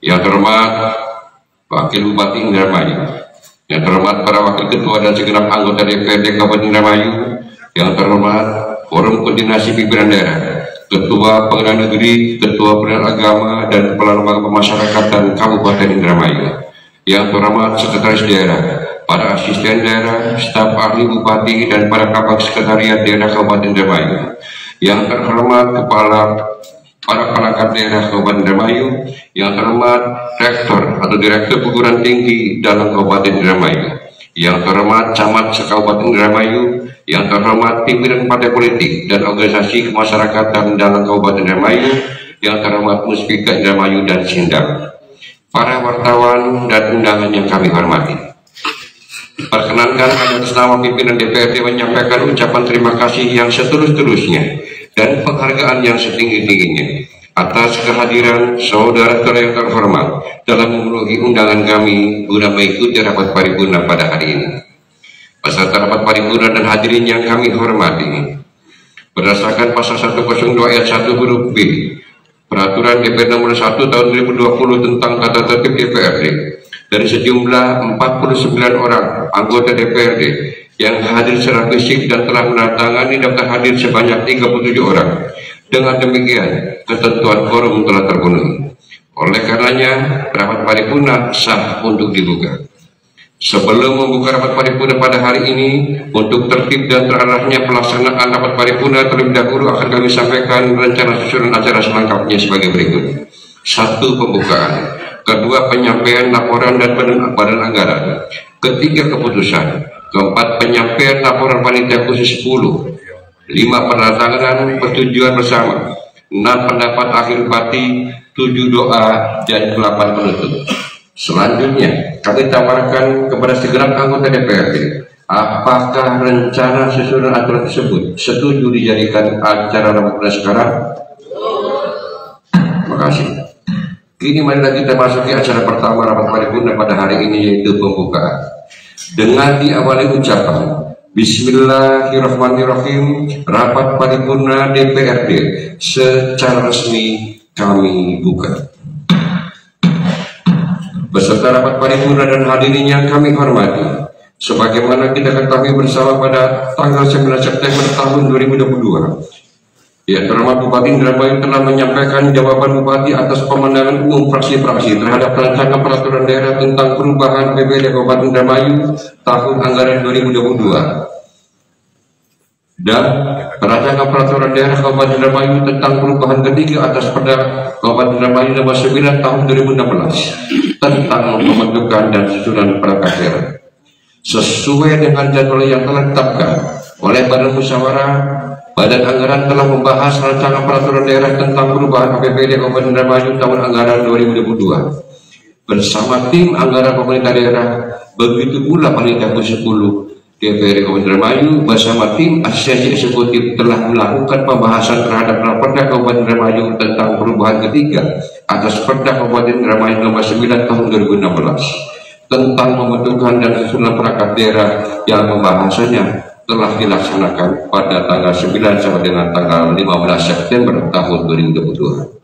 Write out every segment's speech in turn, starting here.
Yang terhormat Wakil Bupati Indramayu, yang terhormat para Wakil Ketua dan segenap anggota DPRD Kabupaten Indramayu, yang terhormat Forum Koordinasi Pimpinan Daerah, Ketua Pengadilan Negeri, Ketua Pengadilan Agama, dan Kepala Lembaga Pemasyarakatan Kabupaten Indramayu, yang terhormat Sekretaris Daerah, para asisten daerah, staf ahli Bupati, dan para kabak sekretariat daerah Kabupaten Indramayu, yang terhormat para perangkat daerah Kabupaten Indramayu, yang terhormat Rektor atau Direktur Perguruan Tinggi dalam Kabupaten Indramayu, yang terhormat Camat se-Kabupaten Indramayu, yang terhormat pimpinan partai politik dan organisasi kemasyarakatan dalam Kabupaten Indramayu, yang terhormat Muspika Indramayu dan Sindang, para wartawan dan undangan yang kami hormati. Perkenankan atas nama pimpinan DPRD menyampaikan ucapan terima kasih yang setulus-tulusnya dan penghargaan yang setinggi-tingginya atas kehadiran saudara-saudara yang terhormat dalam memenuhi undangan kami guna mengikuti rapat paripurna pada hari ini. Peserta rapat paripurna dan hadirin yang kami hormati, berdasarkan pasal 102 ayat 1 huruf B Peraturan DPR nomor 1 tahun 2020 tentang tata tertib DPRD, dari sejumlah 49 orang anggota DPRD yang hadir secara fisik dan telah menandatangani daftar hadir sebanyak 37 orang. Dengan demikian, ketentuan quorum telah terpenuhi. Oleh karenanya, rapat paripurna sah untuk dibuka. Sebelum membuka rapat paripurna pada hari ini, untuk tertib dan terarahnya pelaksanaan rapat paripurna, terlebih dahulu akan kami sampaikan rencana susunan acara selengkapnya sebagai berikut. 1. Pembukaan. 2. Penyampaian laporan dan badan anggaran. 3. Keputusan. 4. Penyampaian laporan panitia khusus 10. 5. Penandatanganan persetujuan bersama. 6. Pendapat akhir bupati. 7. Doa. Dan 8. penutup. Selanjutnya, kami tawarkan kepada segenap anggota DPRD, apakah rencana susunan aturan tersebut setuju dijadikan acara rapat sekarang? Terima kasih. Kini marilah kita masuki acara pertama rapat paripurna pada hari ini, yaitu pembukaan. Dengan diawali ucapan Bismillahirrahmanirrahim, rapat paripurna DPRD secara resmi kami buka. Beserta rapat paripurna dan hadirin yang kami hormati, sebagaimana kita ketahui bersama pada tanggal 9 September tahun 2022, yang terhormat Bupati Indramayu telah menyampaikan jawaban Bupati atas pemandangan umum fraksi-fraksi terhadap rancangan peraturan daerah tentang perubahan APBD Kabupaten Indramayu tahun anggaran 2022 dan rancangan peraturan daerah Kabupaten Indramayu tentang perubahan ketiga atas Perda Kabupaten Indramayu nomor 9 tahun 2016 tentang pembentukan dan susunan perangkat daerah sesuai dengan jadwal yang telah ditetapkan oleh Badan Musyawarah. Badan Anggaran telah membahas rancangan peraturan daerah tentang perubahan APBD Kabupaten Indramayu tahun anggaran 2022 bersama tim anggaran pemerintah daerah. Begitu pula panitia khusus 10 DPRD Kabupaten Indramayu bersama tim asistensi eksekutif telah melakukan pembahasan terhadap Perda Kabupaten Indramayu tentang perubahan ketiga atas Perda Kabupaten Indramayu nomor 9 tahun 2016 tentang pembentukan dan susunan perangkat daerah, yang pembahasannya telah dilaksanakan pada tanggal 9 sampai dengan tanggal 15 September tahun 2022.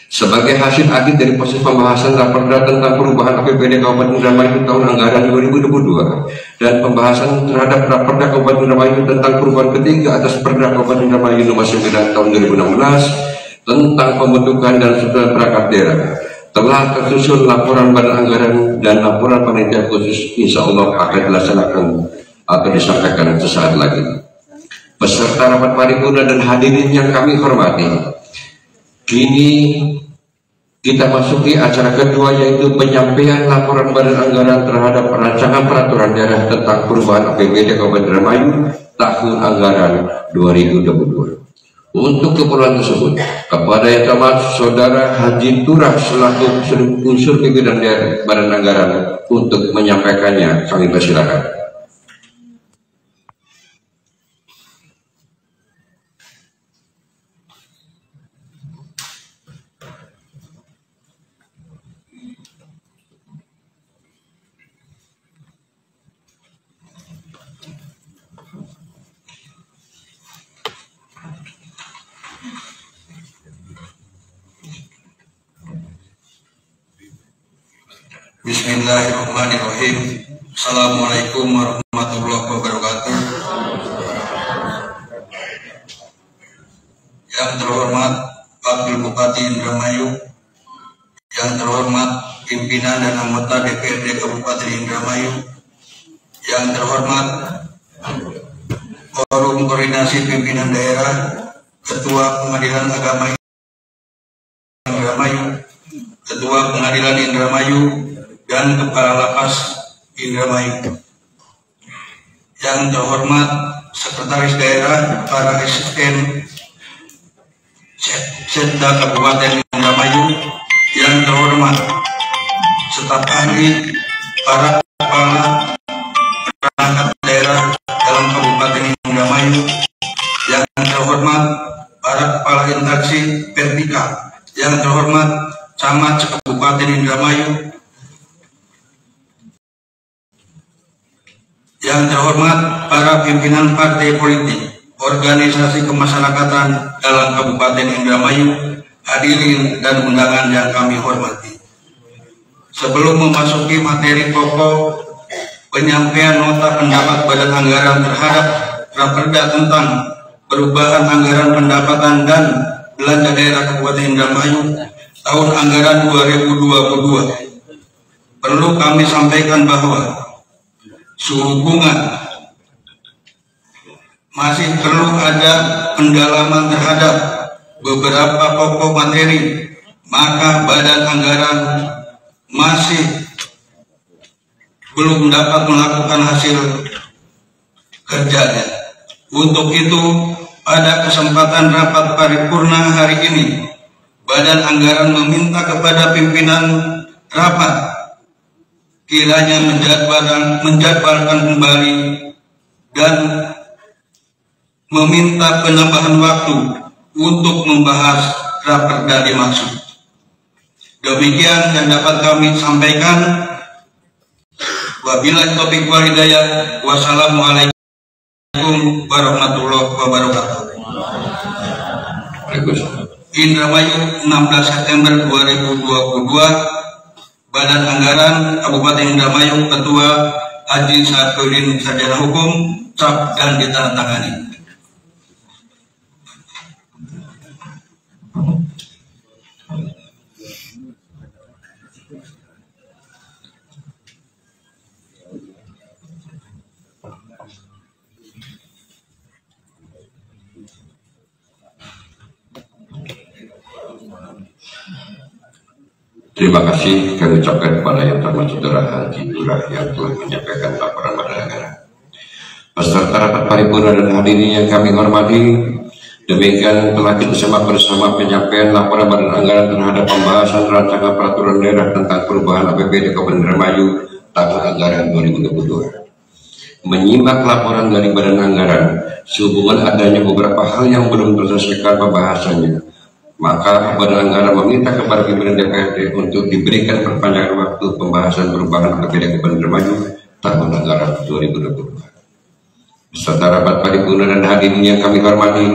Sebagai hasil akhir dari proses pembahasan Raperda tentang perubahan APBD Kabupaten Indramayu tahun anggaran 2022 dan pembahasan terhadap Raperda Kabupaten Indramayu tentang perubahan ketiga atas Perda Kabupaten Indramayu nomor 9 tahun 2016 tentang pembentukan dan susunan perangkat daerah, telah tersusun laporan badan anggaran dan laporan panitia khusus, insya Allah akan dilaksanakan atau disampaikan sesaat lagi. Peserta rapat paripurna dan hadirin yang kami hormati, kini kita masuki acara kedua, yaitu penyampaian laporan badan anggaran terhadap rancangan peraturan daerah tentang perubahan APBD Kabupaten Indramayu tahun anggaran 2022. Untuk keperluan tersebut, kepada yang terhormat Saudara Haji Turah selaku unsur pimpinan daerah badan anggaran untuk menyampaikannya, kami persilakan. Bismillahirrahmanirrahim. Assalamualaikum warahmatullahi wabarakatuh. Yang terhormat Wakil Bupati Indramayu, yang terhormat pimpinan dan anggota DPRD Kabupaten Indramayu, yang terhormat Forum Koordinasi Pimpinan Daerah, Ketua Pengadilan Agama Indramayu, Ketua Pengadilan Indramayu, dan Kepala Lapas Indramayu. Yang terhormat Sekretaris Daerah, para asisten Setda Kabupaten Indramayu, yang terhormat staf ahli, para kepala perangkat daerah dalam Kabupaten Indramayu, yang terhormat para kepala instansi vertikal, yang terhormat camat Kabupaten Indramayu, yang terhormat para pimpinan partai politik, organisasi kemasyarakatan dalam Kabupaten Indramayu, hadirin dan undangan yang kami hormati. Sebelum memasuki materi pokok penyampaian nota pendapat Badan Anggaran terhadap Raperda tentang perubahan anggaran pendapatan dan belanja daerah Kabupaten Indramayu tahun anggaran 2022, perlu kami sampaikan bahwa sehubungan masih perlu ada pendalaman terhadap beberapa pokok materi, maka Badan Anggaran masih belum dapat melakukan hasil kerjanya. Untuk itu, pada kesempatan rapat paripurna hari ini, Badan Anggaran meminta kepada pimpinan rapat kiranya menjadwalkan kembali dan meminta penambahan waktu untuk membahas Raperda dimaksud. Demikian yang dapat kami sampaikan. Wabillahi taufiq wal hidayah. Wassalamualaikum warahmatullahi wabarakatuh. Indramayu, 16 September 2022. Badan Anggaran Kabupaten Indramayu, Ketua Haji Sarfuddin Sarjana Hukum, cap dan ditandatangani. Terima kasih kami ucapkan kepada yang termasuk Saudara Haji Lurah yang telah menyampaikan laporan Badan Anggaran. Peserta rapat paripurna dan hadirin yang kami hormati, demikian telah kita simak bersama penyampaian laporan Badan Anggaran terhadap pembahasan rancangan peraturan daerah tentang perubahan APBD Kabupaten Indramayu tahun anggaran 2022. Menyimak laporan dari Badan Anggaran sehubungan adanya beberapa hal yang belum terselesaikan pembahasannya, maka Badan Anggaran meminta kepada pimpinan DPRD untuk diberikan perpanjangan waktu pembahasan perubahan APBD Kabupaten Indramayu tahun anggaran 2022. Beserta rapat paripurna dan hadirin yang kami hormati,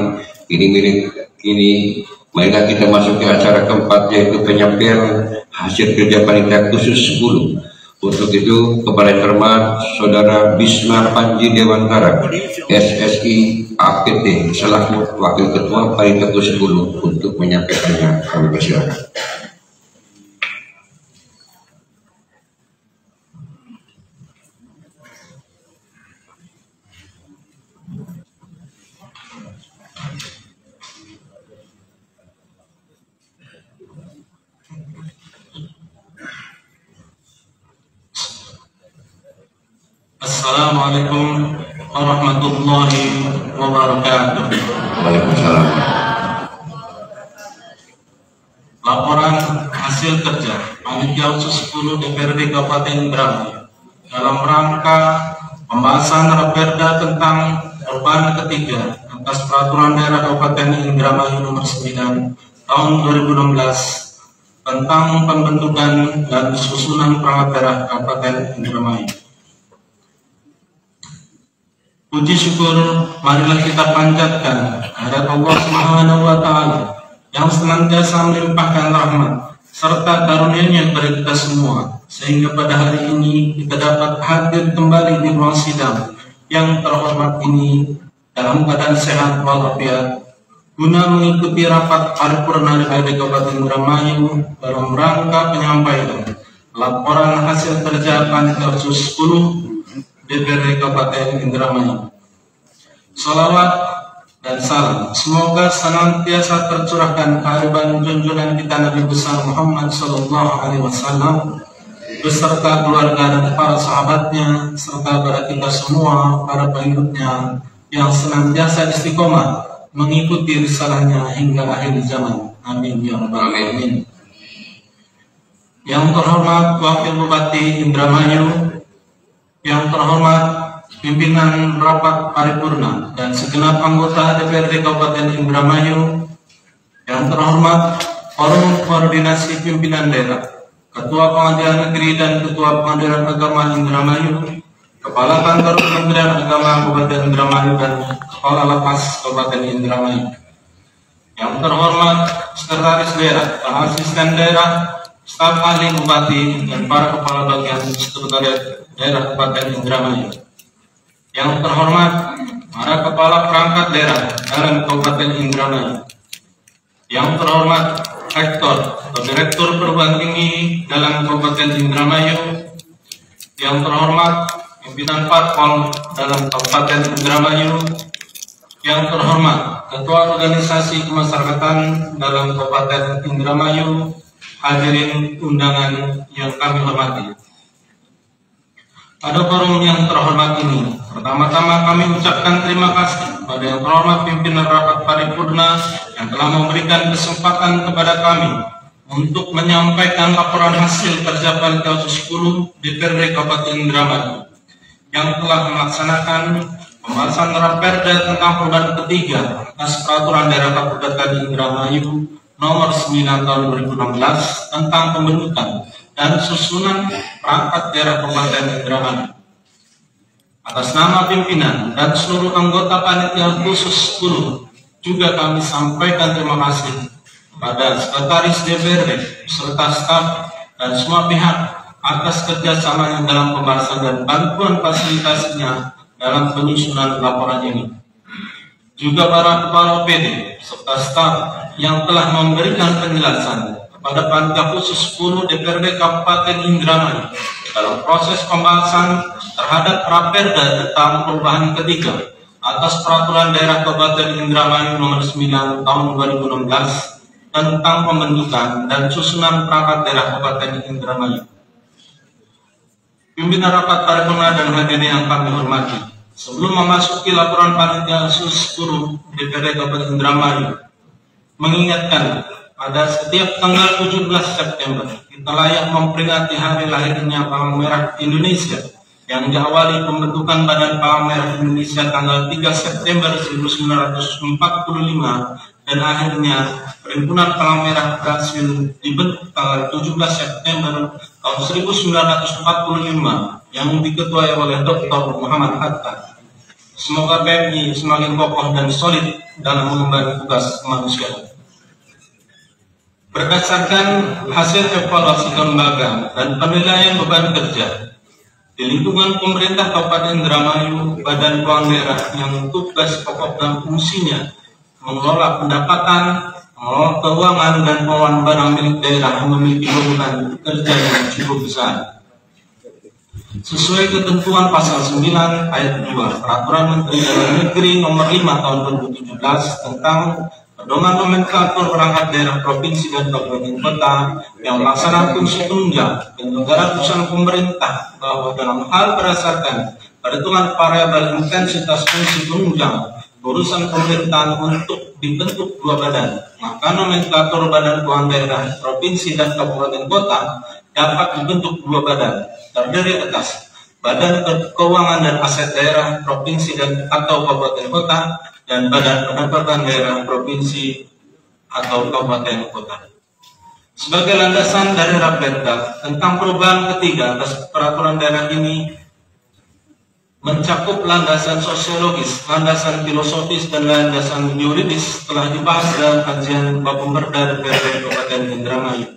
kini marilah kita masuk ke acara keempat, yaitu penyampaian hasil kerja panitia khusus 10. Untuk itu, kepada yang hormat Saudara Bisma Panji Dewantara, SSI APT, selaku Wakil Ketua Panitia Khusus 10 untuk menyampaikannya, kami persilakan. Assalamualaikum warahmatullahi wabarakatuh. Waalaikumsalam. Laporan hasil kerja Panitia Khusus 10 DPRD Kabupaten Indramayu dalam rangka pembahasan Raperda tentang perubahan ketiga atas Peraturan Daerah Kabupaten Indramayu Nomor 9 Tahun 2016 tentang pembentukan dan susunan perangkat daerah Kabupaten Indramayu. Puji syukur marilah kita panjatkan kehadirat Allah Subhanahu wa Ta'ala yang senantiasa melimpahkan rahmat serta karunia-Nya kepada kita semua, sehingga pada hari ini kita dapat hadir kembali di ruang sidang yang terhormat ini dalam keadaan sehat walafiat, guna mengikuti rapat paripurna DPRD Kabupaten Indramayu dalam rangka penyampaian laporan hasil kerja Panitia Khusus 10 DPRD Kabupaten Indramayu. Salawat dan salam semoga senantiasa tercurahkan kehadiran junjungan kita Nabi besar Muhammad Sallallahu Alaihi Wasallam beserta keluarga dan para sahabatnya, serta pada kita semua para pengikutnya yang senantiasa istiqomah mengikuti risalahnya hingga akhir zaman. Amin ya rabbal alamin. Yang terhormat Wakil Bupati Indramayu, yang terhormat pimpinan rapat paripurna dan segenap anggota DPRD Kabupaten Indramayu, yang terhormat Forum Koordinasi Pimpinan Daerah, Ketua Pengadilan Negeri dan Ketua Pengadilan Agama Indramayu, Kepala Kantor Kementerian Agama Kabupaten Indramayu dan Kepala Lapas Kabupaten Indramayu, yang terhormat Sekretaris Daerah, Asisten Daerah, staf ahli Bupati dan para kepala bagian Sekretariat Daerah Kabupaten Indramayu, yang terhormat para kepala perangkat daerah dalam Kabupaten Indramayu, yang terhormat Rektor atau Direktur Perguruan Tinggi dalam Kabupaten Indramayu, yang terhormat pimpinan Parpol dalam Kabupaten Indramayu, yang terhormat Ketua Organisasi Kemasyarakatan dalam Kabupaten Indramayu, hadirin undangan yang kami hormati. Pada forum yang terhormat ini, pertama-tama kami ucapkan terima kasih kepada yang terhormat pimpinan rapat paripurna yang telah memberikan kesempatan kepada kami untuk menyampaikan laporan hasil kerja Panitia Khusus 10 DPRD Kabupaten Indramayu yang telah melaksanakan pembahasan Raperda tentang perubahan ketiga atas Peraturan Daerah Kabupaten Indramayu Nomor 9 Tahun 2016 tentang pembentukan dan susunan perangkat daerah Kabupaten Indramayu. Atas nama pimpinan dan seluruh anggota Panitia Khusus 10 juga kami sampaikan terima kasih kepada Sekretaris DPRD serta staf dan semua pihak atas kerjasamanya dalam pembahasan dan bantuan fasilitasinya dalam penyusunan laporan ini. Juga para kepala OPD serta staf yang telah memberikan penjelasan kepada Panitia Khusus 10 DPRD Kabupaten Indramayu dalam proses pembahasan terhadap Raperda tentang perubahan ketiga atas Peraturan Daerah Kabupaten Indramayu Nomor 9 Tahun 2016 tentang pembentukan dan susunan perangkat daerah Kabupaten Indramayu. Pimpinan rapat paripurna dan hadirin yang kami hormati, sebelum memasuki laporan Panitia Khusus 10 DPRD Kabupaten Indramayu, mengingatkan pada setiap tanggal 17 September kita layak memperingati hari lahirnya Palang Merah Indonesia yang diawali pembentukan Badan Palang Merah Indonesia tanggal 3 September 1945 dan akhirnya Perhimpunan Palang Merah berhasil dibentuk tanggal 17 September tahun 1945 yang diketuai oleh Dr. Muhammad Hatta. Semoga PMI semakin kokoh dan solid dalam mengemban tugas kemanusiaan. Berdasarkan hasil evaluasi lembaga dan penilaian beban kerja di lingkungan pemerintah Kabupaten Indramayu, Badan Keuangan Daerah yang tugas pokok dan fungsinya mengelola pendapatan, mengelola keuangan dan pengelolaan barang milik daerah memiliki beban kerja yang cukup besar. Sesuai ketentuan pasal 9 ayat 2 Peraturan Menteri Dalam Negeri Nomor 5 Tahun 2017 tentang pedoman nomenklatur perangkat daerah provinsi dan kabupaten kota yang melaksanakan fungsi penunjang penyelenggaraan urusan pemerintah, bahwa dalam hal berdasarkan perhitungan variabel intensitas fungsi penunjang urusan pemerintahan untuk dibentuk dua badan, maka nomenklatur badan keuangan daerah provinsi dan kabupaten kota dapat dibentuk dua badan terdiri atas Badan Keuangan dan Aset Daerah provinsi dan atau kabupaten kota dan Badan Pendapatan Daerah provinsi atau kabupaten kota. Sebagai landasan dari Raperda tentang perubahan ketiga atas peraturan daerah ini mencakup landasan sosiologis, landasan filosofis, dan landasan yuridis telah dibahas dalam kajian Bapemberda DPRD Kabupaten Indramayu.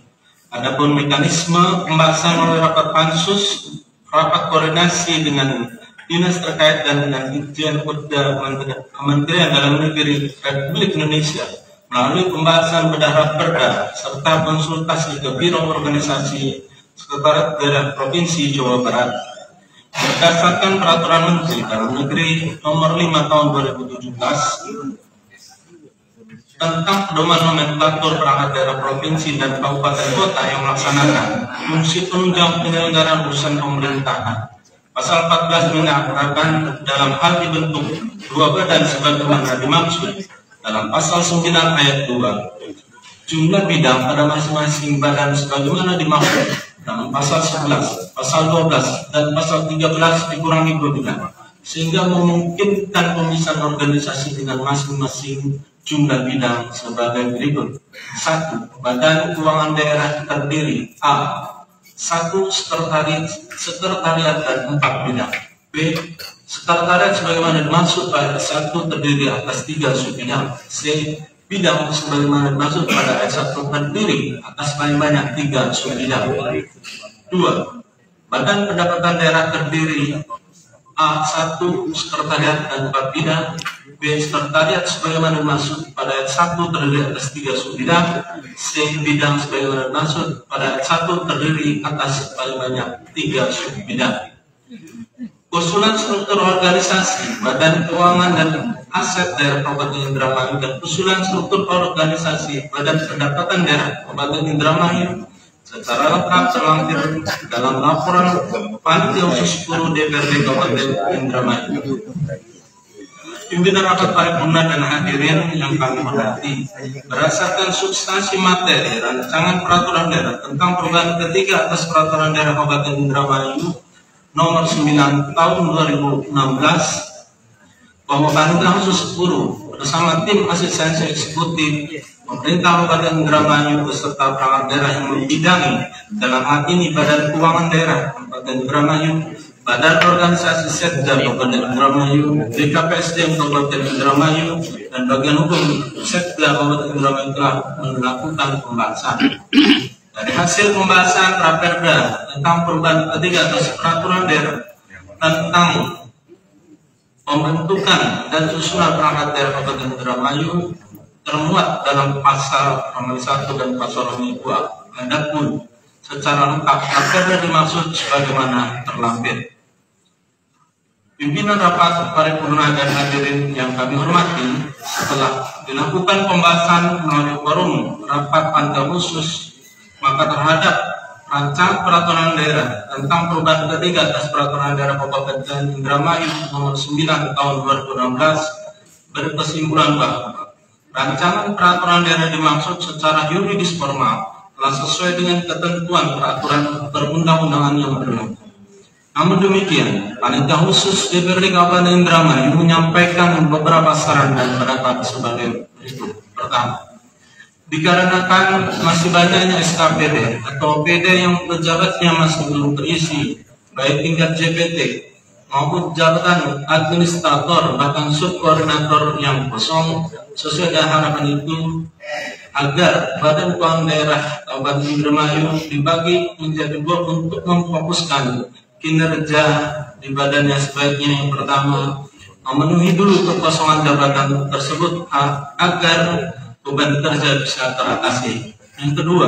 Adapun mekanisme pembahasan oleh rapat pansus, rapat koordinasi dengan dinas terkait dan dengan Dirjen Kementerian Dalam Negeri Republik Indonesia melalui pembahasan bedah perda serta konsultasi ke Biro Organisasi Sekretariat Daerah Provinsi Jawa Barat. Berdasarkan Peraturan Menteri Dalam Negeri Nomor 5 Tahun 2017 tentang pedoman nomenklatur perangkat daerah provinsi dan kabupaten kota yang melaksanakan fungsi penunjang penyelenggaraan urusan pemerintahan. Pasal 14 menyatakan dalam hal dibentuk dua badan sebagaimana dimaksud dalam pasal 9 ayat 2. Jumlah bidang pada masing-masing badan sebagaimana dimaksud dalam pasal 11, pasal 12, dan pasal 13 dikurangi 2 bidang, sehingga memungkinkan pemisahan organisasi dengan masing-masing jumlah bidang sebagai berikut. 1. Badan Keuangan Daerah terdiri A. 1. Sekretariat dan 4 bidang. B. Sekretariat sebagaimana dimaksud pada 1 terdiri atas 3 subbidang. C. Bidang sebagaimana dimaksud pada ayat 1 terdiri atas paling banyak 3 subbidang. 2. Badan Pendapatan Daerah terdiri A. 1. Sekretariat dan 4 bidang. B. Sekretariat sebagaimana dimaksud pada ayat 1 terdiri atas 3 subbidang. C. Bidang sebagaimana dimaksud pada ayat 1 terdiri atas paling banyak 3 subbidang. Usulan struktur organisasi Badan Keuangan dan Aset Daerah Kabupaten Indramayu dan usulan struktur organisasi Badan Pendapatan Daerah Kabupaten Indramayu secara lengkap terlampir dalam laporan Panitia Khusus 10 DPRD Kabupaten Indramayu. Pimpinan rapat paripurna dan hadirin yang kami hormati, berdasarkan substansi materi rancangan peraturan daerah tentang perubahan ketiga atas peraturan daerah Kabupaten Indramayu nomor 9 tahun 2016, bahwa Panitia Khusus 10 bersama tim asistensi eksekutif pemerintah Kabupaten Indramayu beserta perangkat daerah yang membidangi, dalam hal ini Badan Keuangan Daerah Kabupaten Indramayu, Badan Organisasi Setda Kabupaten Indramayu, BKPSDM Kabupaten Indramayu, dan bagian hukum Setda Kabupaten Indramayu telah melakukan pembahasan. Dari hasil pembahasan Raperda tentang perubahan ketiga atas peraturan daerah tentang pembentukan dan susunan perangkat daerah Kabupaten Indramayu termuat dalam pasal nomor 1 dan pasal nomor 2. Adapun secara lengkap Raperda dimaksud sebagaimana terlampir. Pimpinan rapat paripurna dan hadirin yang kami hormati, setelah dilakukan pembahasan melalui forum rapat panitia khusus, maka terhadap rancangan peraturan daerah tentang perubahan ketiga atas peraturan daerah Kabupaten Indramayu nomor 9 tahun 2016 berkesimpulan bahwa rancangan peraturan daerah dimaksud secara yuridis formal telah sesuai dengan ketentuan peraturan perundang-undangan yang berlaku. Namun demikian, Panitia Khusus DPRD Kabupaten Indramayu menyampaikan beberapa saran dan pendapat sebagai berikut. Pertama, dikarenakan masih banyaknya SKPD atau PD yang pejabatnya masih belum terisi, baik tingkat JPT maupun jabatan administrator bahkan subkoordinator yang kosong, sesuai dengan harapan itu agar Badan Keuangan Daerah Kabupaten Indramayu dibagi menjadi 2 untuk memfokuskan kinerja di badannya. Sebaiknya yang pertama, memenuhi dulu kekosongan jabatan tersebut agar beban kerja bisa teratasi. Yang kedua,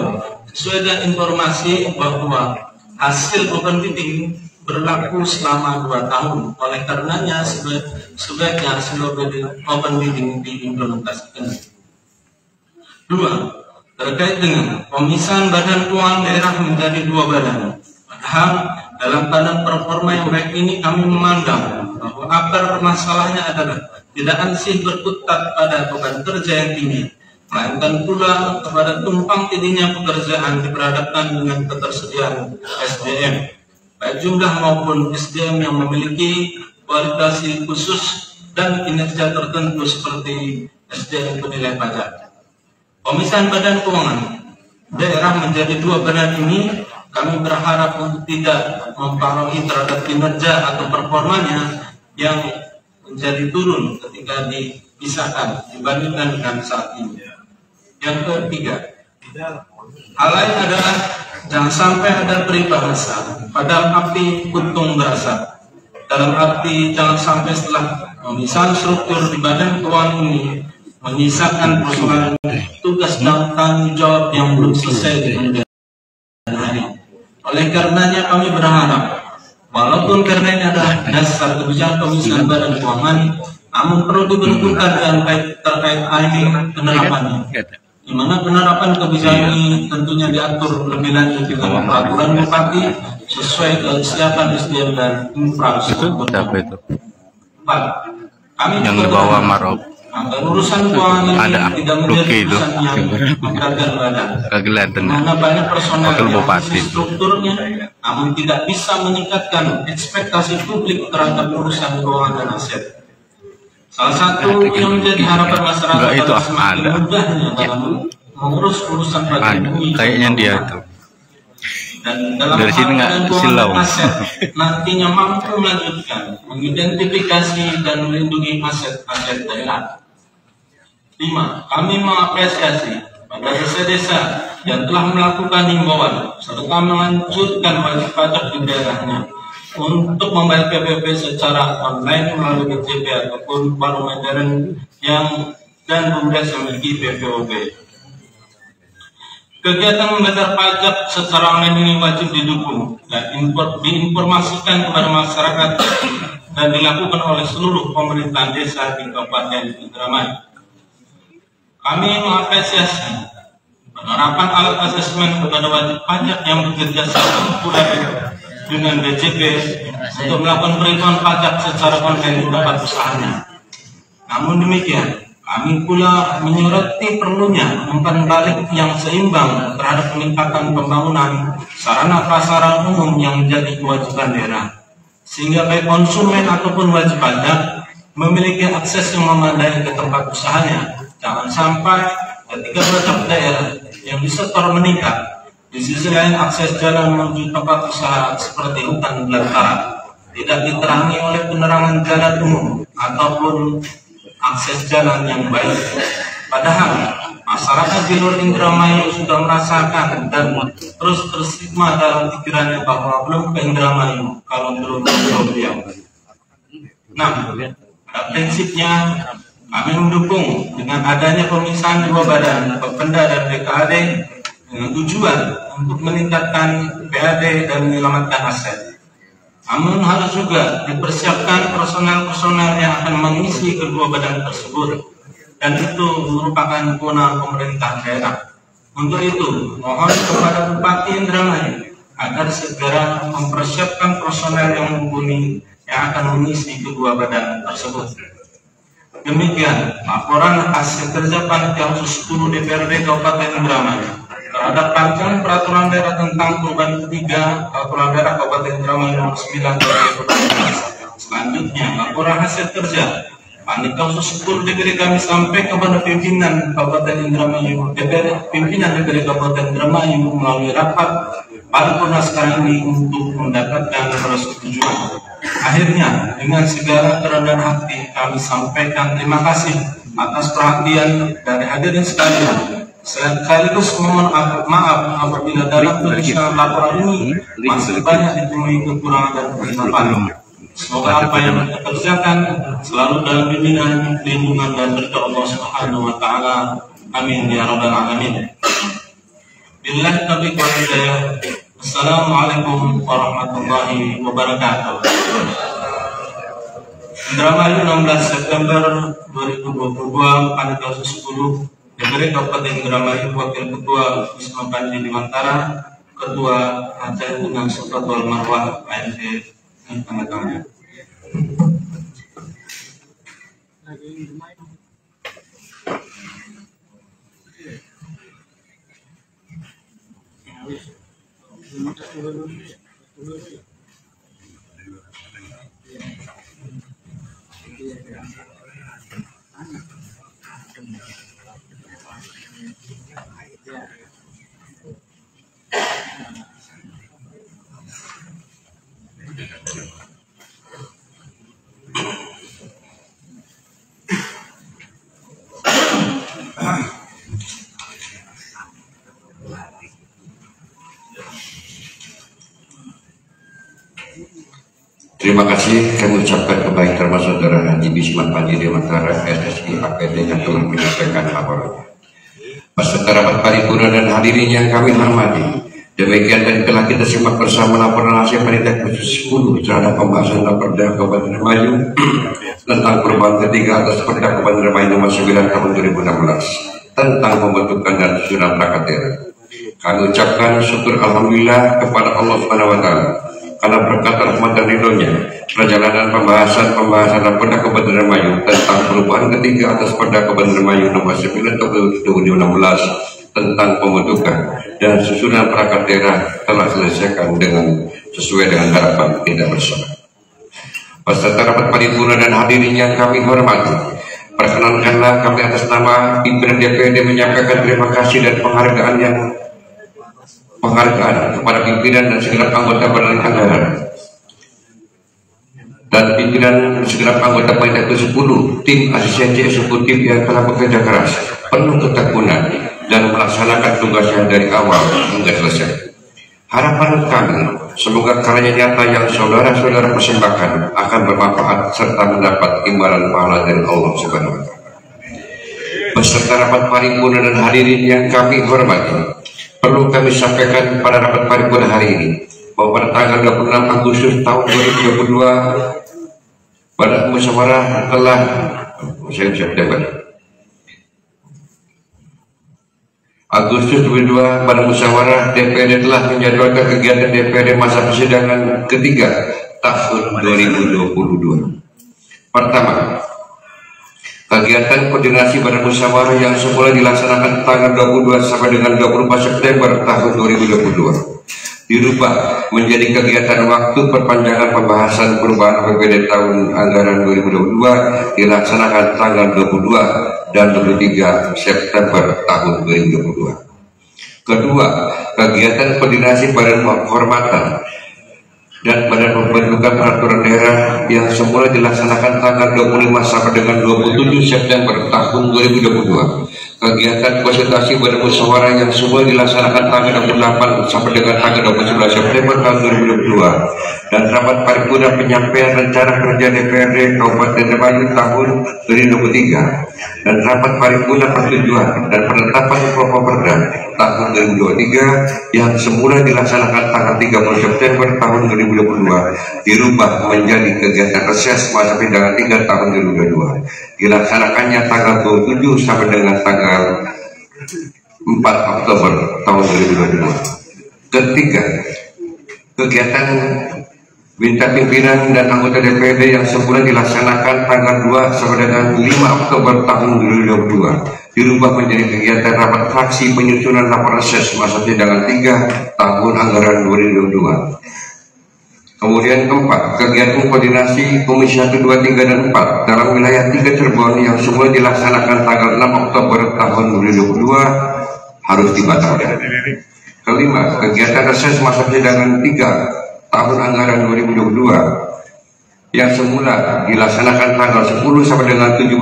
sesuai dengan informasi bahwa hasil open bidding berlaku selama 2 tahun. Oleh karenanya sebaiknya hasil open bidding diimplementasikan. 2. Terkait dengan pemisahan Badan Keuangan Daerah menjadi 2 badan. Padahal dalam badan performa yang baik ini kami memandang bahwa akar masalahnya adalah tidak ansih berkutat pada beban kerja yang tinggi, melainkan pula kepada tumpang tindihnya pekerjaan diperhadapkan dengan ketersediaan SDM, baik jumlah maupun SDM yang memiliki kualifikasi khusus dan kinerja tertentu seperti SDM penilai pajak. Pemisahan Badan Keuangan Daerah menjadi 2 badan ini kami berharap untuk tidak mempengaruhi terhadap kinerja atau performanya yang menjadi turun ketika dipisahkan dibandingkan dengan saat ini. Yang ketiga, hal lain adalah Jangan sampai ada peribahasa, padahal api kuntung berasap. Dalam arti jangan sampai setelah pemisahan struktur di badan keuangan ini menyisakan persoalan tugas dan tanggung jawab yang belum selesai di kemudian hari. Oleh karenanya kami berharap, walaupun karena ini adalah dasar kebijakan pemisahan badan keuangan, namun perlu dibentukkan dengan baik terkait timing penerapannya. Di mana penerapan kebijakan ini tentunya diatur lebih lanjut dengan peraturan bupati sesuai kesiapan SDM dan infrastruktur. Pak, kami yang dibawa Marok agar urusan keuangan ini tidak menjadi urusan yang memberatkan badan. Karena banyak personel yang strukturnya, namun tidak bisa meningkatkan ekspektasi publik terhadap urusan keuangan dan aset. Salah satu yang menjadi harapan masyarakat itu semakin mudahnya dalam mengurus urusan bagian ini. Kayaknya dia itu. Dan dalam dari sini nggak silau. Aset nantinya mampu melanjutkan, mengidentifikasi dan melindungi aset-aset daerah. 5. Kami mengapresiasi pada desa-desa yang telah melakukan himbauan serta melanjutkan wajib pajak di daerahnya untuk membayar PPP secara online melalui BCP ataupun warung modern yang dan BUMDes memiliki PPOB. Kegiatan membayar pajak secara online ini wajib didukung dan diinformasikan kepada masyarakat dan dilakukan oleh seluruh pemerintahan desa di Kabupaten Indramayu. Kami mengapresiasi penerapan alat asesmen kepada wajib pajak yang bekerja sama pula dengan BCP untuk melakukan perhitungan pajak secara online di tempat usahanya. Namun demikian, kami pula menyoroti perlunya umpan balik yang seimbang terhadap peningkatan pembangunan sarana prasarana umum yang menjadi kewajiban daerah, sehingga baik konsumen ataupun wajib pajak memiliki akses yang memadai ke tempat usahanya. Jangan sampai ketika pajak daerah yang disetor meningkat, di sisi lain akses jalan menuju tempat usaha seperti hutan belantara tidak diterangi oleh penerangan jalan umum ataupun akses jalan yang baik. Padahal masyarakat di luar Indramayu sudah merasakan dan terus terstigma dalam pikirannya bahwa belum ke Indramayu kalau belum ke beliau. Nah, pada prinsipnya kami mendukung dengan adanya pemisahan dua badan, Bapenda dan BKAD, dengan tujuan untuk meningkatkan PAD dan menyelamatkan aset. Namun harus juga dipersiapkan personel-personel yang akan mengisi kedua badan tersebut, dan itu merupakan kewenangan pemerintah daerah. Untuk itu, mohon kepada Bupati Indramayu agar segera mempersiapkan personel yang mumpuni yang akan mengisi kedua badan tersebut. Demikian laporan hasil kerja Panitia Khusus 10 DPRD Kabupaten Indramayu terhadap rancangan peraturan daerah tentang perubahan ketiga peraturan daerah Kabupaten Indramayu nomor 9 2012. Selanjutnya, laporan hasil kerja Panitia Khusus 10 DPRD kami sampai kepada pimpinan Kabupaten Indramayu, pimpinan DPRD Kabupaten Indramayu melalui rapat paripurna sekarang ini untuk mendapatkan persetujuan. Akhirnya, dengan segala kerendahan hati kami sampaikan terima kasih atas perhatian dari hadirin sekalian. Sekaligus mohon maaf apabila dalam tulisan laporan ini masih banyak ditemui kekurangan dan kegelapan. Semoga apa yang kita kerjakan selalu dalam bimbingan, lindungan dan berkat Allah Subhanahu wa taala. Amin ya rabbal alamin. Billahi taufiq wal hidayah. Assalamualaikum warahmatullahi wabarakatuh. Indramayu 16 September 2022, Panitia Khusus 10 DPRD Kabupaten Indramayu, Wakil Ketua Wisma Panji Dimantara, Ketua Hajat dengan Sultan Wal Marwah AND dan tanda-tangannya. Terima kasih kami ucapkan kepada termasuk saudara Haji Bisman Panji Dewantara SSI APD yang telah menyampaikan laporannya. Peserta rapat paripurna dan hadirin yang kami hormati, demikian tadi telah kita simak bersama laporan hasil panitia khusus 10 terhadap pembahasan Raperda Kabupaten Indramayu tentang perubahan ketiga atas Perda Kabupaten Indramayu nomor 9 tahun 2016 tentang pembentukan dan susunan perangkat daerah. Kami ucapkan syukur alhamdulillah kepada Allah Subhanahu wa taala karena berkat rahmat dan ridhonya perjalanan pembahasan Raperda Kabupaten Indramayu tentang perubahan ketiga atas Perda Kabupaten Indramayu nomor 9 tahun 2016 tentang pembentukan dan susunan perangkat daerah telah selesaikan sesuai dengan harapan kita bersama. Peserta rapat paripurna dan hadirin yang kami hormati, perkenankanlah kami atas nama pimpinan DPRD menyampaikan terima kasih dan penghargaan kepada pimpinan dan segenap anggota Badan Anggaran dan pimpinan segenap anggota panitia ke-10 tim asistensi eksekutif yang telah bekerja keras, penuh ketekunan dan melaksanakan tugasnya dari awal hingga selesai. Harapan kami semoga karya nyata yang saudara-saudara persembahkan akan bermanfaat serta mendapat imbalan pahala dari Allah Subhanahu wa taala. Beserta rapat paripurna dan hadirin yang kami hormati, perlu kami sampaikan pada rapat paripurna hari ini bahwa pada tanggal 26 Agustus tahun 2022 pada musyawarah telah Agustus 2022 pada musyawarah DPRD telah menjadwalkan kegiatan DPRD masa persidangan ketiga tahun 2022. Pertama, kegiatan koordinasi pada musyawarah yang semula dilaksanakan tanggal 22 sampai dengan 24 September tahun 2022 dirubah menjadi kegiatan waktu perpanjangan pembahasan perubahan APBD tahun anggaran 2022 dilaksanakan tanggal 22 dan 23 September tahun 2022. Kedua, kegiatan koordinasi Badan Kehormatan dan Badan Pembentukan Peraturan Daerah yang semula dilaksanakan tanggal 25 sampai dengan 27 September tahun 2022. Kegiatan konsultasi Badan Musyawarah yang semula dilaksanakan tanggal 28 sampai dengan tanggal 29 September tahun 2022 dan rapat paripurna penyampaian rencana kerja DPRD Kabupaten Indramayu tahun 2023 dan rapat paripurna persetujuan dan penetapan pokok perda tahun 2023 yang semula dilaksanakan tanggal 30 September tahun 2022 dirubah menjadi kegiatan reses masa persidangan 3 tahun 2022 dilaksanakannya tanggal 27 sampai dengan tanggal 4 Oktober tahun 2022. Ketiga, kegiatan minta pimpinan dan anggota DPRD yang semula dilaksanakan tanggal 2 sampai dengan 5 Oktober tahun 2022 dirubah menjadi kegiatan rapat fraksi penyusunan laporan reses masa persidangan 3 tahun anggaran 2022. Kemudian keempat, kegiatan koordinasi Komisi 1, 2, 3, dan 4 dalam wilayah 3 Cirebon yang semula dilaksanakan tanggal 6 Oktober tahun 2022 harus dibatalkan. Kelima, kegiatan reses masa persidangan 3 tahun anggaran 2022 yang semula dilaksanakan tanggal 10 sampai dengan 17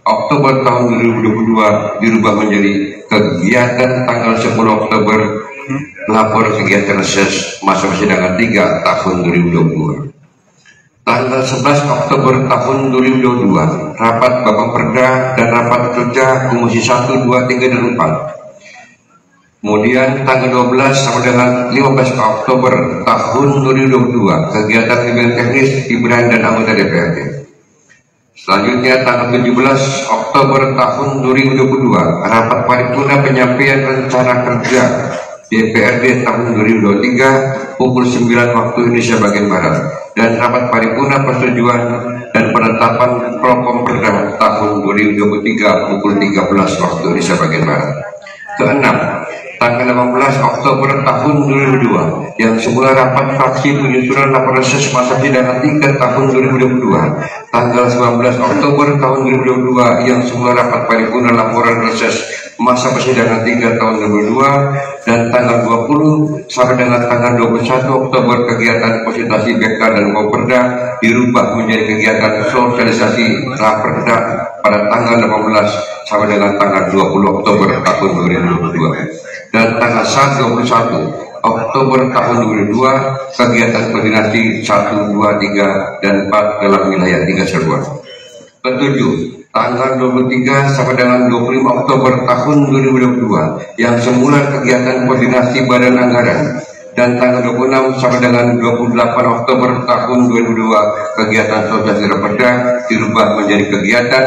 Oktober tahun 2022 dirubah menjadi kegiatan tanggal 10 Oktober lapor kegiatan reses masa persidangan 3 tahun 2022. Tanggal 11 Oktober tahun 2022 rapat Bapak Perda dan rapat kerja Komisi 1, 2, 3, dan 4. Kemudian tanggal 12 sampai dengan 15 Oktober tahun 2022 kegiatan pimpinan teknis pimpinan dan anggota DPRD. Selanjutnya tanggal 17 Oktober tahun 2022 rapat paripurna penyampaian rencana kerja DPRD tahun 2023 pukul 9 waktu Indonesia bagian Barat dan rapat paripurna persetujuan dan penetapan Prokom Perda tahun 2023 pukul 13 waktu Indonesia bagian Barat. Keenam, tanggal 18 Oktober tahun 2022 yang semula rapat fraksi penyusunan laporan reses masa persidangan 3 tahun 2022, tanggal 19 Oktober tahun 2022 yang semula rapat paripurna laporan reses masa persidangan 3 tahun 2022 dan tanggal 20 sampai dengan tanggal 21 Oktober kegiatan konsultasi BK dan Koperda dirubah menjadi kegiatan sosialisasi Raperda pada tanggal 18 sampai dengan tanggal 20 Oktober tahun 2022 dan tanggal 21 Oktober tahun 2002 kegiatan koordinasi 1, 2, 3, dan 4 dalam wilayah 3 Serbuan. Ketujuh, tanggal 23 sampai dengan 25 Oktober tahun 2022 yang semula kegiatan koordinasi badan anggaran, dan tanggal 26 sampai dengan 28 Oktober tahun 2002 kegiatan sosialisasi Raperda dirubah menjadi kegiatan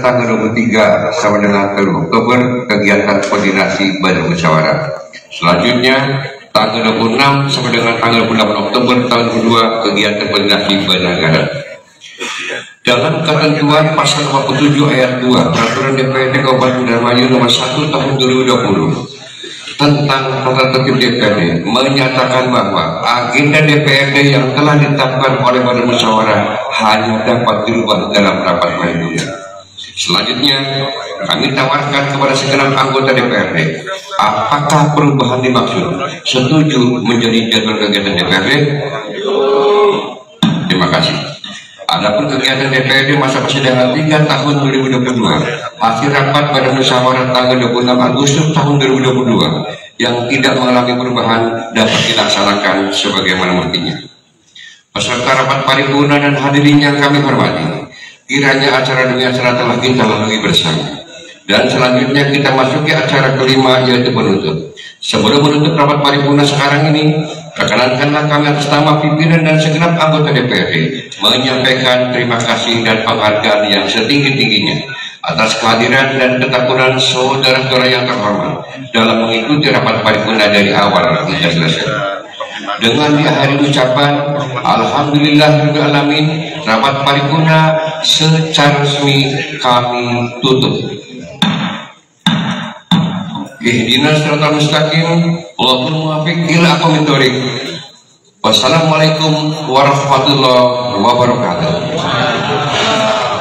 tanggal 23 sampai dengan 3 Oktober kegiatan koordinasi badan musyawarah. Selanjutnya tanggal 26 sampai dengan tanggal 28 Oktober tahun 2002 kegiatan koordinasi badan anggaran. Dalam ketentuan pasal 47 ayat 2 Peraturan DPRD Kabupaten Indramayu nomor 1 tahun 2020 tentang tata tertib DPRD menyatakan bahwa agenda DPRD yang telah ditetapkan oleh badan musyawarah hanya dapat dirubah dalam rapat paripurna. Selanjutnya, kami tawarkan kepada segenap anggota DPRD, apakah perubahan dimaksud setuju menjadi jadwal kegiatan DPRD? Terima kasih. Adapun kegiatan DPRD masa persidangan 3 tahun 2022, hasil rapat badan musyawarah tanggal 26 Agustus tahun 2022 yang tidak mengalami perubahan dapat dilaksanakan sebagaimana mestinya. Peserta rapat paripurna dan hadirin yang kami hormati, kiranya acara demi acara telah kita lalui bersama. Dan selanjutnya kita masuki acara kelima, yaitu penutup. Sebelum menutup rapat paripurna sekarang ini, perkenankanlah kami atas nama pimpinan dan segenap anggota DPRD menyampaikan terima kasih dan penghargaan yang setinggi-tingginya atas kehadiran dan ketekunan saudara-saudara yang terhormat dalam mengikuti rapat paripurna dari awal hingga selesai. Dengan diakhiri ucapan Alhamdulillahirrahmanirrahim, rapat paripurna secara resmi kami tutup. Ihdinas siratal mustaqim, wallahul muwaffiq ila aqwamit thoriq. Wassalamualaikum warahmatullahi wabarakatuh.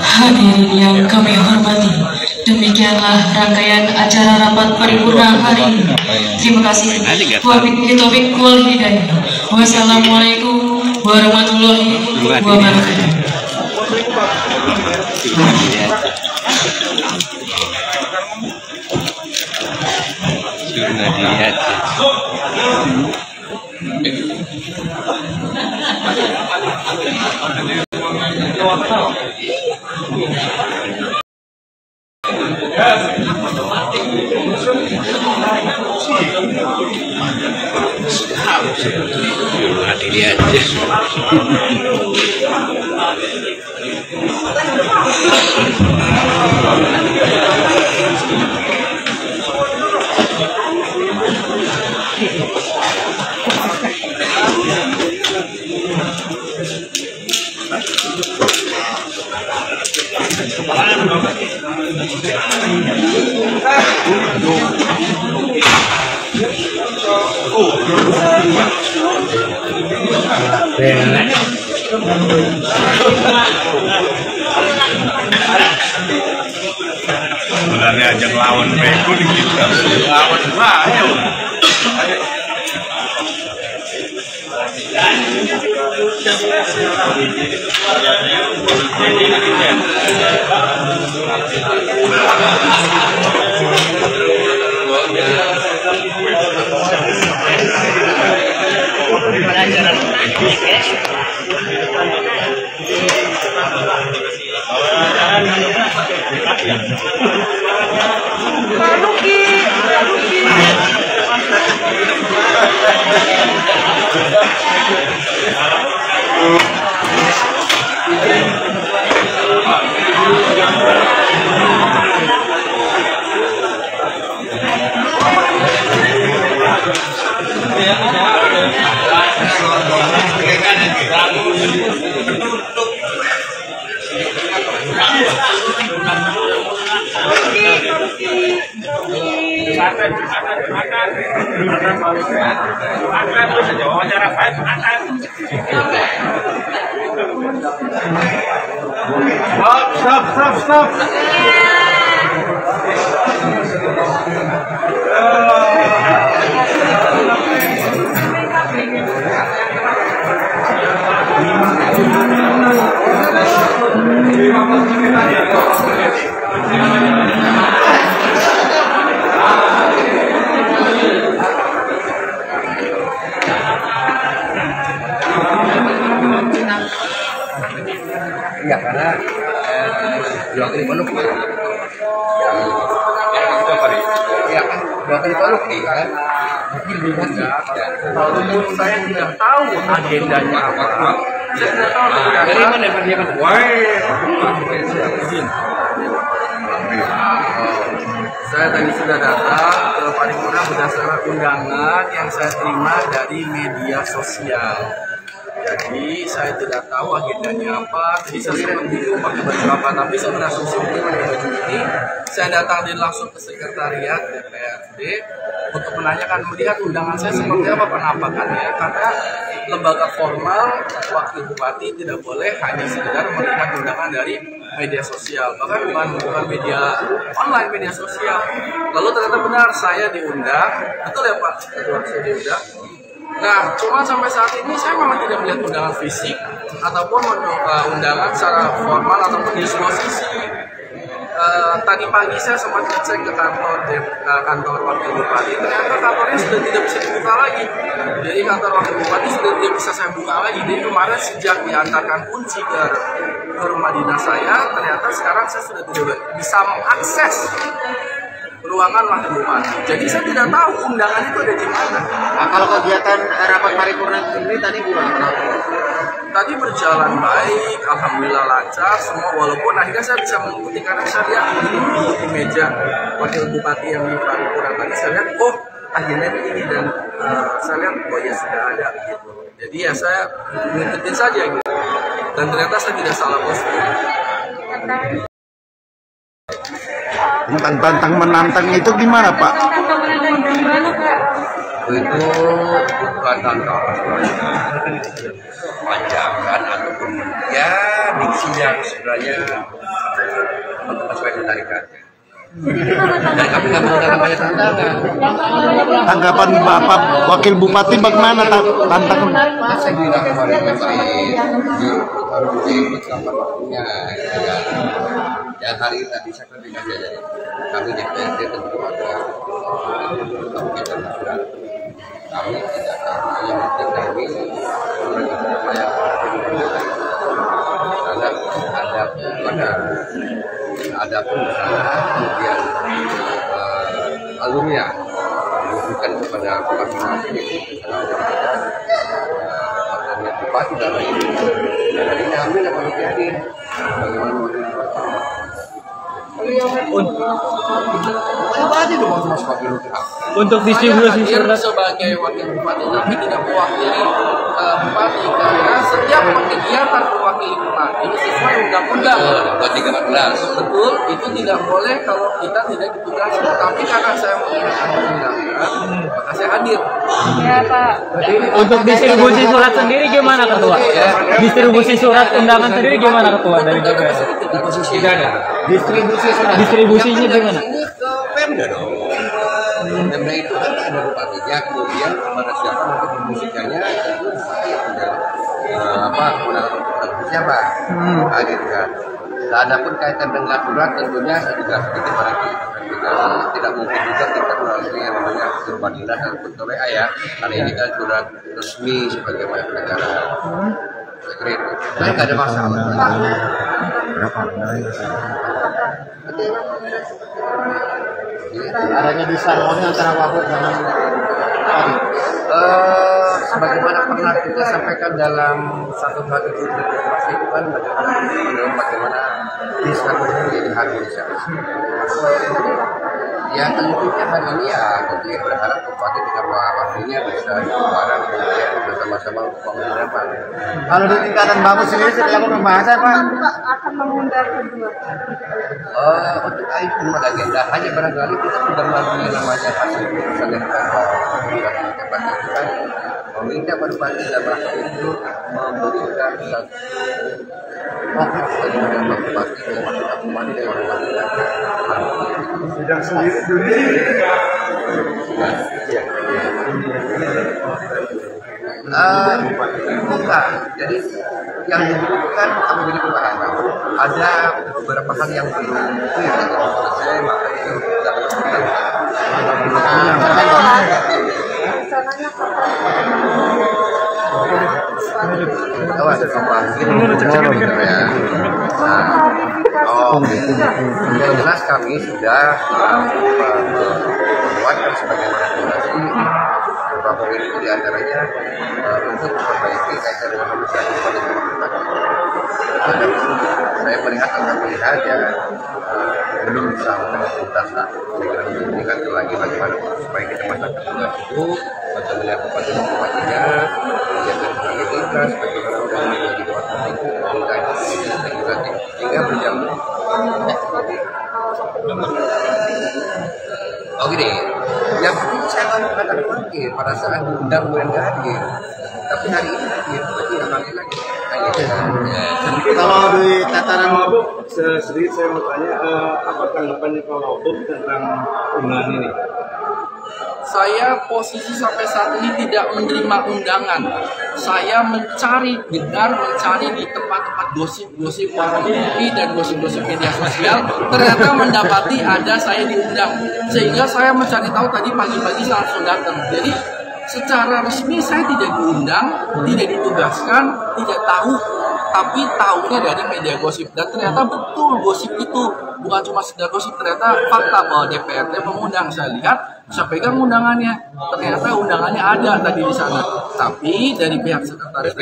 Hadirin yang kami hormati, demikianlah rangkaian acara rapat paripurna hari ini. Terima kasih. Wabillahi taufiq wal hidayah. Wassalamualaikum warahmatullahi wabarakatuh. Dilihat aja. Sebenarnya ajak lawan bego nih kita. Lawan ayo. Stop. Ya karena diwakili Paluki. Ya kan diwakili Paluki kan. Walaupun saya tidak tahu agendanya apa. Saya tidak tahu dari mana dia kan. Saya tadi sudah datang ke paripurna berdasarkan undangan yang saya terima dari media sosial. Jadi saya tidak tahu agendanya apa. Tadi saya sempat bingung pakai baju apa, tapi saya berasumsi mungkin pakai baju ini. Saya datang langsung ke sekretariat DPRD untuk menanyakan melihat undangan saya seperti apa penampakannya. Karena lembaga formal wakil bupati tidak boleh hanya sekedar melihat undangan dari media sosial, bahkan bukan media online, media sosial. Lalu ternyata benar saya diundang, betul ya Pak? Betul, saya diundang. Nah, cuma sampai saat ini saya memang tidak melihat undangan fisik ataupun undangan secara formal ataupun disposisi. Tadi pagi saya sempat ngecek ke kantor wakil bupati, ternyata kantornya sudah tidak bisa dibuka lagi. Jadi kantor wakil bupati sudah tidak bisa saya buka lagi. Jadi kemarin sejak diantarkan kunci ke rumah dinas saya, ternyata sekarang saya sudah tidak bisa mengakses ruangan wakil bupati. Jadi saya tidak tahu undangan itu ada di mana. Nah, kalau kegiatan rapat paripurna ini tadi gimana? Tadi berjalan baik, alhamdulillah lancar semua. Walaupun akhirnya saya bisa mengikuti karena saya lihat di meja wakil bupati yang di paripurna tadi, saya lihat oh akhirnya ini dan saya lihat oh ya sudah ada gitu. Jadi ya saya mengikuti saja gitu. Dan ternyata saya tidak salah kostum. Pantang menantang itu gimana Pak? Itu bukan tantangan panjangan ataupun ya diksi yang sebenarnya sesuai ketarikan. Dan kami nggak menggunakan banyak tantangan. Tanggapan Bapak Wakil Bupati bagaimana tantangan? Saya bilang kemarin baik, harus diikut kapan waktunya. Dan hari tadi saya kerjakan saja. Kami DPRD tentu ada kita surat. Kami tidak akan yang penting kami ada pun kemudian alurnya bukan kepada masing-masing itu karena bupati dan lain jadi kami dapat menjadi bagaimana untuk distribusi surat sebagai wakil bupati tapi tidak mewakili bupati karena setiap kegiatan mewakili bupati sesuai undang-undang 2013 betul itu tidak boleh kalau kita tidak ditugaskan tapi karena saya menggunakan undangan maka saya hadir ya Pak. Untuk distribusi surat sendiri gimana Ketua? Distribusi surat undangan sendiri gimana Ketua dari DPR? Tidak ada distribusinya gimana? Ini ke Pemda dong. Pemda itu kan ada bupatinya, kemudian kepada siapa nanti distribusikannya itu siapa? Gitu kan. Nah, ada pun kaitan dengan surat tentunya saya juga sedikit barangkali tidak mungkin juga kita melalui yang namanya surat dinas ataupun TWA ya, karena ini kan surat resmi sebagai negara. Saya nggak ada masalah. Adanya disharmoni antara Wabuk dengan sebagaimana pernah kita sampaikan dalam satu kali demokrasi itu kan bagaimana disharmoni menjadi harmonisasi. Ya tentunya hari ini ya tentunya berharap bupati dengan wakilnya bisa barang kemudian bersama-sama pemerintahan. kalau di tingkatan Bamus sendiri setelah pembahasan Pak akan mengundang kedua. Untuk itu agenda hanya barangkali kita sudah melalui namanya hasil keputusan dari bupati itu kan meminta bupati dan rakyat itu memberikan fokus daripada bupati dan bupati dengan bupati sidang sendiri dunia bukan. Jadi yang dibutuhkan menjadi pembahasan. Ada beberapa hal yang belum clear atau selesai, maka itu tidak dilakukan. Tahu ada kompilasi ya. Yang jelas kami sudah membuatkan sebagaimana regulasi beberapa poin itu diantaranya untuk memperbaiki kaitan dengan pemeriksaan pada saya melihat ya belum bisa tuntas lah. Saya kira mengingat lagi bagaimana supaya kita masyarakat tugas itu baca melihat bupatinya, kegiatan sebagai tugas, bagaimana udah menjadi dewan itu sehingga berjalan. Oh gini, yang penting saya mengatakan mungkin pada saat undang nggak hadir, tapi hari ini hadir, berarti akan lagi. Kalau di tataran sedikit saya mau tanya, apa tanggapannya Pak Wagub tentang undangan ini? Saya posisi sampai saat ini tidak menerima undangan. Saya mencari di tempat-tempat gosip-gosip warung kopi dan gosip-gosip media sosial. Ternyata mendapati ada saya diundang. Sehingga saya mencari tahu tadi pagi-pagi langsung datang. Jadi secara resmi saya tidak diundang, tidak ditugaskan, tidak tahu. Tapi tahunya dari media gosip. Dan ternyata betul gosip itu. Bukan cuma sekedar gosip, ternyata fakta bahwa DPRD mengundang. Saya lihat, saya pegang undangannya. Ternyata undangannya ada tadi di sana. Tapi dari pihak sekretaris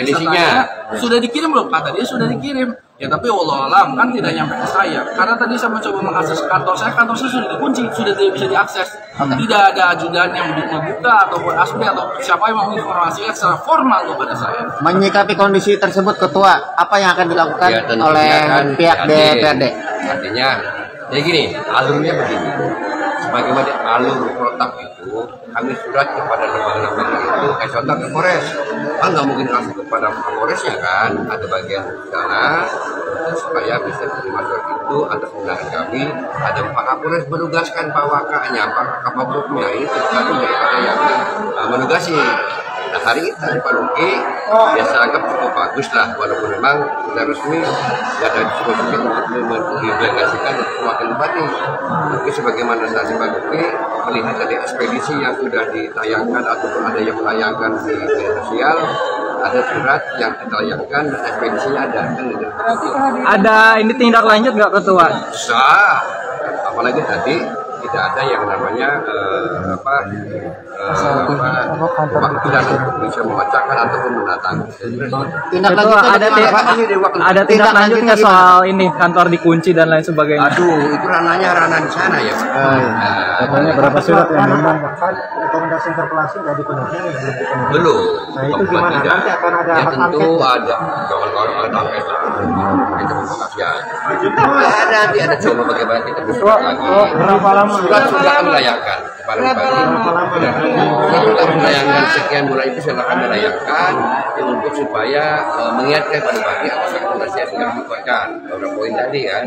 sudah dikirim belum? Kata dia sudah dikirim. Ya tapi wallahualam kan tidak nyampe ke saya. Karena tadi saya mencoba mengakses kantor saya sudah dikunci, sudah tidak bisa diakses. Tidak ada ajudan yang buka ataupun asli atau siapa yang mau informasikan secara formal kepada saya. Menyikapi kondisi tersebut, Ketua, apa yang akan dilakukan oleh pihak DPRD? Artinya, jadi gini, alurnya begini. Sebagaimana alur protap itu, kami surat kepada lembaga-lembaga itu, kayak contoh ke Polres. Kan nggak mungkin langsung kepada Polres ya kan, ada bagian sana supaya bisa terima surat itu atas undangan kami. Ada Pak Kapolres menugaskan Pak Wakanya, Pak Kapolresnya ini tergantung daripada yang menugasi. Nah hari ini Pak Luki ya saya anggap cukup bagus lah, walaupun memang tidak resmi tidak ada diskusi untuk didelegasikan wakil bupati. Tapi sebagaimana tadi Pak Luki melihat dari ekspedisi yang sudah ditayangkan ataupun ada yang menayangkan di media sosial, ada surat yang ditayangkan dan ekspedisinya ada. Ada ini tindak lanjut nggak Ketua? Bisa, apalagi tadi tidak ada yang namanya waktu dan untuk bisa membacakan ataupun mendatang. Ada tindak lanjutnya soal ini kantor dikunci dan lain sebagainya. Aduh, itu ranah di sana ya. Katanya berapa surat yang diundang? Rekomendasi interpelasi nggak dipenuhi, belum. Nah itu gimana? Nanti akan ada ya, hak angket? Tentu ada. Kawan-kawan ada angket. Itu ya. Nanti ada coba bagaimana kita bisa lagi. Berapa lama? Sudah kami layangkan kepada bupati. Sudah melayangkan sekian bulan itu silakan dilayangkan untuk supaya mengingatkan pada bupati apa rekomendasi yang sudah dibuatkan. Beberapa poin tadi kan.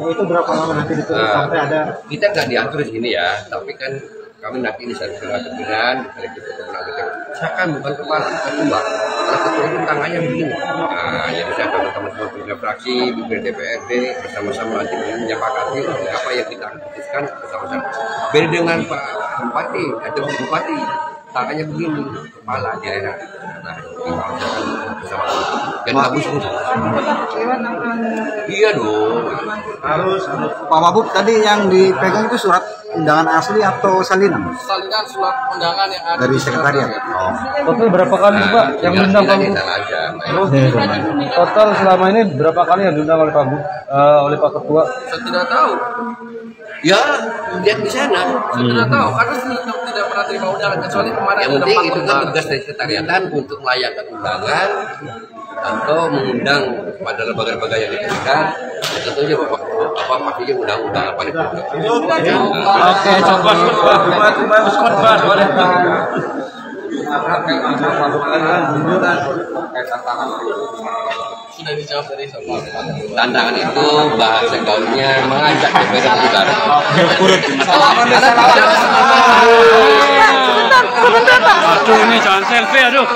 Itu berapa lama nanti ditulis sampai ada? Kita nggak diatur di sini ya, tapi kan kami nanti ini satu kemungkinan dari kita saya kan bukan kepala ketua, kalau ketua itu tangannya begini. Nah, jadi saya teman-teman pimpinan fraksi, pimpinan DPRD bersama-sama nanti menyepakati apa yang kita putuskan bersama-sama. Beda dengan Pak Bupati atau Bupati, tangannya begini, kepala daerah. Nah, bersama dan bagus iya dong. Harus Pak Wabub tadi yang dipegang itu surat undangan asli atau salinan? Salinan surat undangan yang ada dari sekretariat. Total berapa kali Pak yang diundang Pak? Total selama ini berapa kali yang diundang oleh Pak Ketua? Saya tidak tahu. Ya, lihat di sana. Saya tidak tahu karena tidak pernah terima undangan kecuali kemarin. Yang penting itu kan tugas dari sekretariatan untuk melayangkan undangan atau mengundang pada lembaga-lembaga yang diberikan. Tentunya pastinya undang-undang apa itu. Oke, coba boleh. Sudah dijawab dari semua. Tantangan itu bahasa gaulnya mengajak DPR bicara. Sebentar Pak. Aduh ini jangan selfie aduh.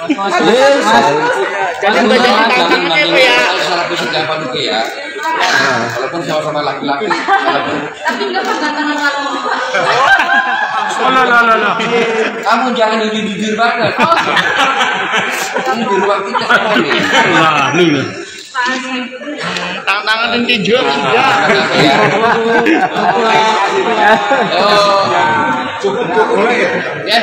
Jadi baca tantangannya apa ya? Secara fisik apa juga ya? Walaupun sama-sama laki-laki. Tapi nggak pegang tangan kamu. Oh, kamu jangan jujur banget. Kamu di ruang kita semua nih. Wah, nih. Tangan dan tinju sudah. Cukup boleh ya?